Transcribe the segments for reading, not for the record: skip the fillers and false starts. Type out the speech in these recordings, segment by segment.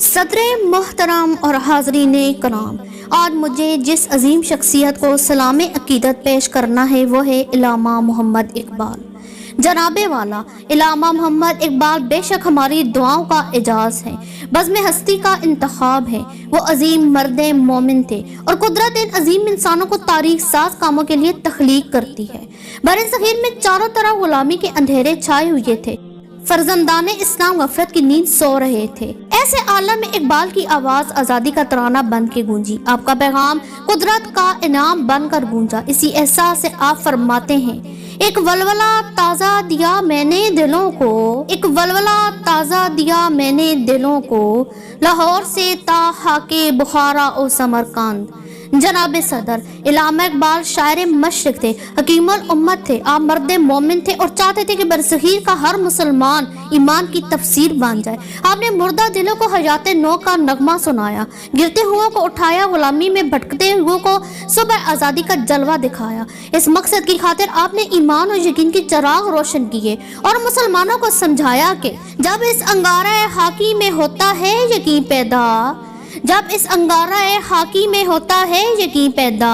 सदर मोहतरम और हाजरीन कराम, आज मुझे जिस अजीम शख्सियत को सलाम अकीदत पेश करना है वो है इलामा मोहम्मद इकबाल। जनाबे वाला इलामा मोहम्मद इकबाल बेशक हमारी दुआओं का एजाज़ है, बज़्म हस्ती का इंतखाब है। वो अजीम मर्द मोमिन थे और कुदरत इन अजीम इंसानों को तारीख साज कामों के लिए तख्लीक करती है। बरसग़ीर में चारों तरफ गुलामी के अंधेरे छाए हुए थे, फर्जंदाने इस्लाम गफलत की नींद सो रहे थे। ऐसे आलम में इकबाल की आवाज आज़ादी का तराना बन के गूंजी, आपका पैगाम कुदरत का इनाम बनकर गूंजा। इसी एहसास से आप फरमाते हैं, एक वलवला ताज़ा दिया मैंने दिलों को, एक वलवला ताज़ा दिया मैंने दिलों को, लाहौर से ता हाके बुखारा ओ समरकांद। जनाब सदर इलामा इकबाल शायर मशरिक थे, हकीमुल उम्मत थे, आप मर्द मोमिन थे और चाहते थे कि बरसग़ीर का हर मुसलमान ईमान की तफसीर बन जाए। आपने मुर्दा दिलों को हयात नौ का नगमा सुनाया, गिरते हुओं को उठाया, गुलामी में भटकते हुओं को सुबह आज़ादी का जलवा दिखाया। इस मकसद की खातिर आपने ईमान और यकीन की चिराग रोशन किए और मुसलमानों को समझाया कि जब इस अंगारा हाकी में होता है यकीन पैदा, जब इस अंगारा हाकी में होता है यकीन पैदा,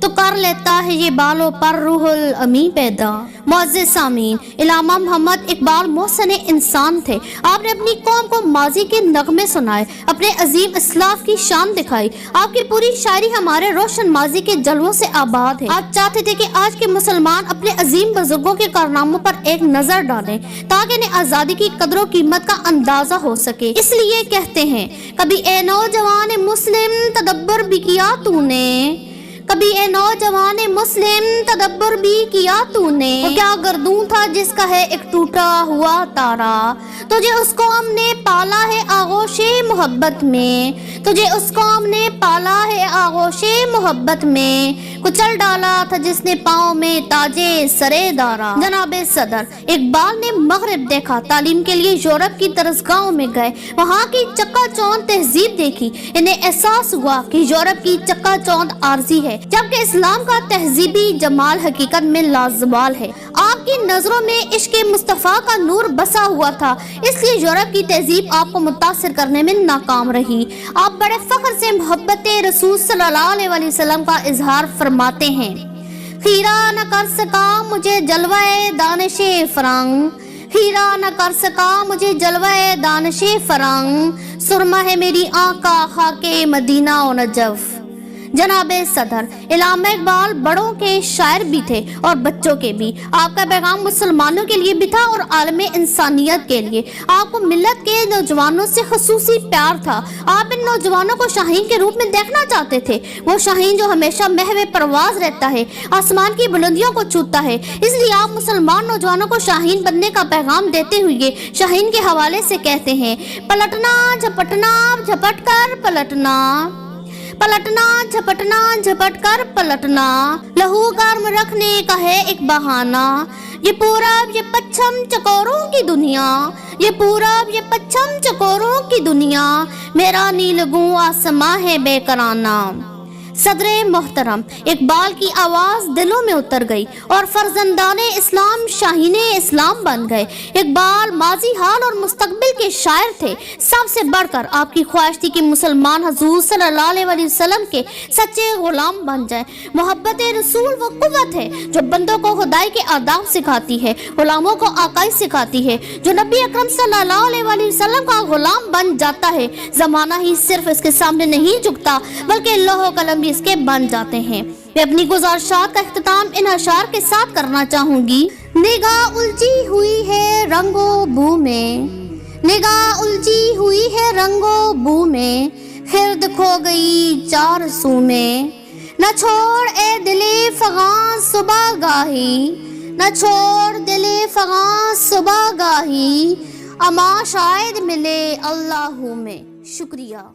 तो कर लेता है ये बालों पर रूहुल अमी पैदा। मुअज़्ज़िज़ सामीन, इलामा मोहम्मद इकबाल मोहसन इंसान थे। आपने अपनी कौम को माजी के नगमे सुनाए, अपने अजीम इस्लाफ की शान दिखाई। आपकी पूरी शायरी हमारे रोशन माजी के जलवों से आबाद है। आप चाहते थे कि आज के मुसलमान अपने अजीम बुजुर्गों के कारनामों पर एक नजर डालें ताकि इन्हें आज़ादी की कदर कीमत का अंदाजा हो सके। इसलिए कहते हैं, कभी ए नौजवान मुस्लिम तदब्बर भी किया तूने, कभी ए नौजवान मुस्लिम तदब्बर भी किया तूने। वो क्या गर्दूं था जिसका है एक टूटा हुआ तारा, तुझे उसको हमने पाला है आगोशे मोहब्बत में, तुझे उसको हमने पाला है आगोशे मोहब्बत में, कुचल डाला था जिसने पाँव में ताजे सरे दारा। जनाबे सदर इकबाल ने मगरिब देखा, तालीम के लिए यूरोप की दरसगाहों में गए, वहाँ की चक्काचौंध तहजीब देखी। इन्हें एहसास हुआ कि यूरोप की चक्काचौंध आरजी है, जबकि इस्लाम का तहजीबी जमाल हकीकत में लाजवाल है। आपकी नजरों में इश्क मुस्तफ़ा का नूर बसा हुआ था, इसलिए यूरोप की तहजीब आपको मुतासिर करने में नाकाम रही। आप बड़े फख्र से मोहब्बत रसूल सल्लल्लाहु अलैहि वसल्लम का इजहार फरमाते हैं, खीरा न कर सका मुझे जलवाए दानिशे फरंग, खीरा न कर सका मुझे जलवाए दानिशे फरंग, सुरमा है मेरी आँख का खाके मदीना और नजफ। जनाबे सदर इलामा इकबाल बड़ों के शायर भी थे और बच्चों के भी। आपका पैगाम मुसलमानों के लिए भी था और आलमे इंसानियत के लिए। आपको मिल्लत के नौजवानों से खसूसी प्यार था। आप इन नौजवानों को शाहीन के रूप में देखना चाहते थे, वो शाहीन जो हमेशा महवे परवाज रहता है, आसमान की बुलंदियों को छूता है। इसलिए आप मुसलमान नौजवानों को शाहीन बनने का पैगाम देते हुए शाहीन के हवाले से कहते हैं, पलटना झपटना झपट कर पलटना, पलटना झपटना झपट कर पलटना, लहू गर्म रखने का है एक बहाना, ये पूरब ये पश्चिम चकोरों की दुनिया, ये पूरब ये पश्चिम चकोरों की दुनिया, मेरा नीलगू आसमां है बेकराना। सदर मोहतरम इकबाल की आवाज़ दिलों में उतर गई और फर्जंदाने इस्लाम शाहीन इस्लाम बन गए। इकबाल माजी हाल और मुस्तकबिल के शायर थे। सबसे बढ़कर आपकी ख्वाहिश थी कि मुसलमान हुजूर सल्लल्लाहु अलैहि वसल्लम के सच्चे गुलाम बन जाए। मोहब्बत रसूल वो कुव्वत है जो बंदों को खुदाई के आदाब सिखाती है, गुलामों को आकाई सिखाती है। जो नबी अकरम सल्लल्लाहु अलैहि वसल्लम का गुलाम बन जाता है, ज़माना ही सिर्फ इसके सामने नहीं झुकता बल्कि लौह कलम इसके बन जाते हैं। मैं अपनी गुज़ारिशात का इख्तिताम इन अशार के साथ करना चाहूंगी। निगाह उलझी हुई है रंगो बू में, निगाह उलझी हुई है रंगो बू में, खिर्द खो गई चार सू में, न छोड़ ए दिले फगां सुबह गाही, न छोड़ दिले फगां सुबह गाही, अमा शायद मिले अल्लाह में। शुक्रिया।